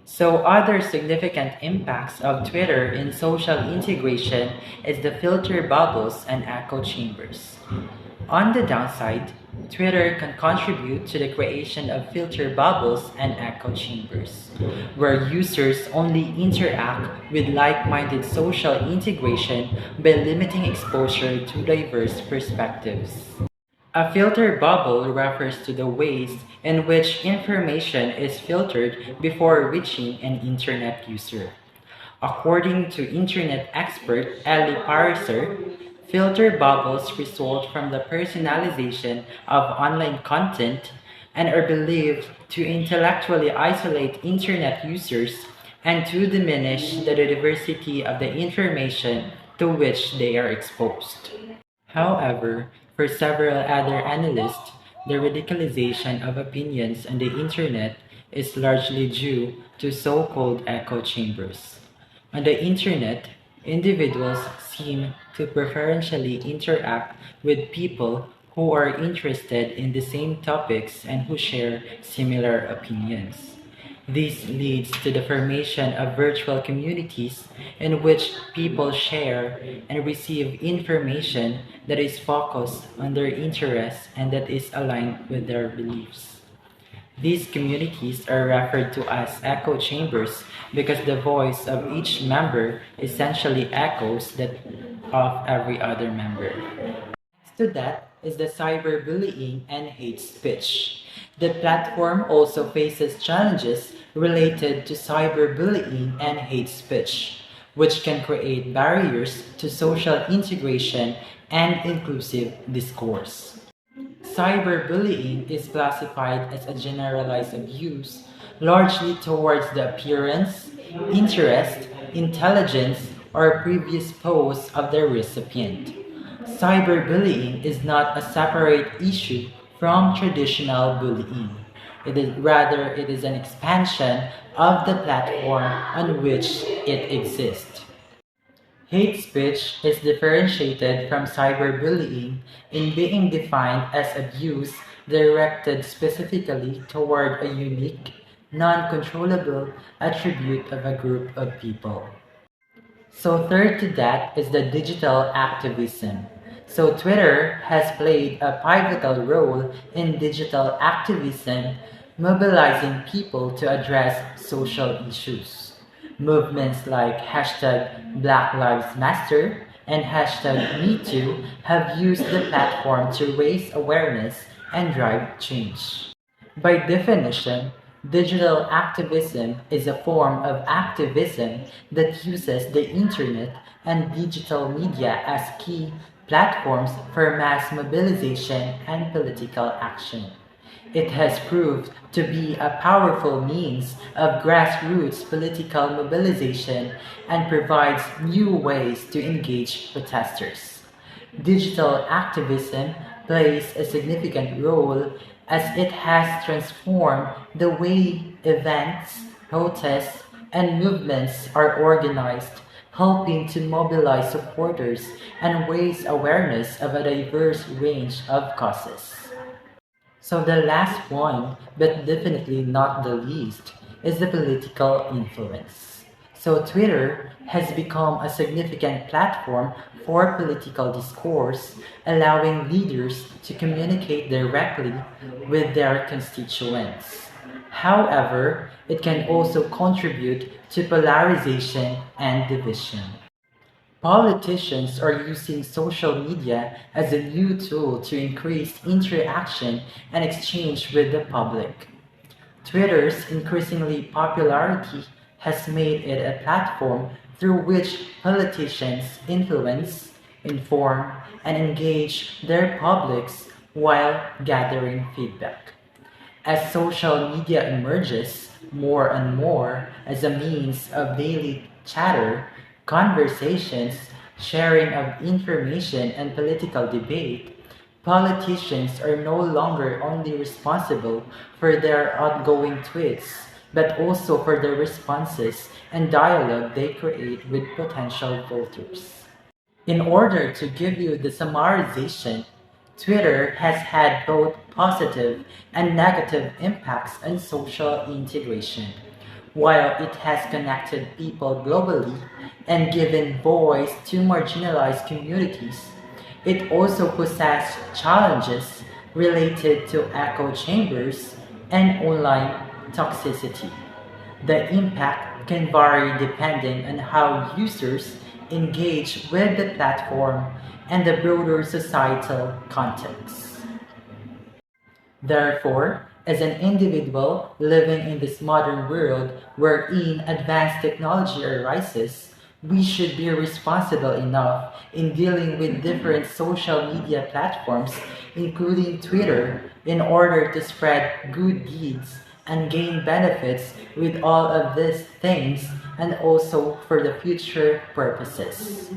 So other significant impacts of Twitter in social integration is the filter bubbles and echo chambers. On the downside, Twitter can contribute to the creation of filter bubbles and echo chambers, where users only interact with like-minded social integration by limiting exposure to diverse perspectives. A filter bubble refers to the ways in which information is filtered before reaching an internet user. According to internet expert Ellie Pariser, filter bubbles result from the personalization of online content and are believed to intellectually isolate internet users and to diminish the diversity of the information to which they are exposed. However, for several other analysts, the radicalization of opinions on the internet is largely due to so-called echo chambers. On the internet, individuals seem to preferentially interact with people who are interested in the same topics and who share similar opinions. This leads to the formation of virtual communities in which people share and receive information that is focused on their interests and that is aligned with their beliefs. These communities are referred to as echo chambers because the voice of each member essentially echoes that of every other member. Next to that is the cyberbullying and hate speech. The platform also faces challenges related to cyberbullying and hate speech, which can create barriers to social integration and inclusive discourse. Cyberbullying is classified as a generalized abuse, largely towards the appearance, interest, intelligence, or previous pose of the recipient. Cyberbullying is not a separate issue from traditional bullying. It is an expansion of the platform on which it exists. Hate speech is differentiated from cyberbullying in being defined as abuse directed specifically toward a unique, non-controllable attribute of a group of people. So third to that is the digital activism. So Twitter has played a pivotal role in digital activism, mobilizing people to address social issues. Movements like hashtag Black Lives Matter and hashtag MeToo have used the platform to raise awareness and drive change. By definition, digital activism is a form of activism that uses the internet and digital media as key platforms for mass mobilization and political action. It has proved to be a powerful means of grassroots political mobilization and provides new ways to engage protesters. Digital activism plays a significant role as it has transformed the way events, protests, and movements are organized, helping to mobilize supporters and raise awareness of a diverse range of causes. So the last one, but definitely not the least, is the political influence. So Twitter has become a significant platform for political discourse, allowing leaders to communicate directly with their constituents. However, it can also contribute to polarization and division. Politicians are using social media as a new tool to increase interaction and exchange with the public. Twitter's increasingly popularity has made it a platform through which politicians influence, inform, and engage their publics while gathering feedback. As social media emerges more and more as a means of daily chatter, conversations, sharing of information, and political debate, politicians are no longer only responsible for their outgoing tweets, but also for the responses and dialogue they create with potential voters. In order to give you the summarization, Twitter has had both positive and negative impacts on social integration. While it has connected people globally and given voice to marginalized communities, it also possesses challenges related to echo chambers and online toxicity. The impact can vary depending on how users engage with the platform and the broader societal context. Therefore, as an individual living in this modern world wherein advanced technology arises, we should be responsible enough in dealing with different social media platforms, including Twitter, in order to spread good deeds and gain benefits with all of these things and also for the future purposes.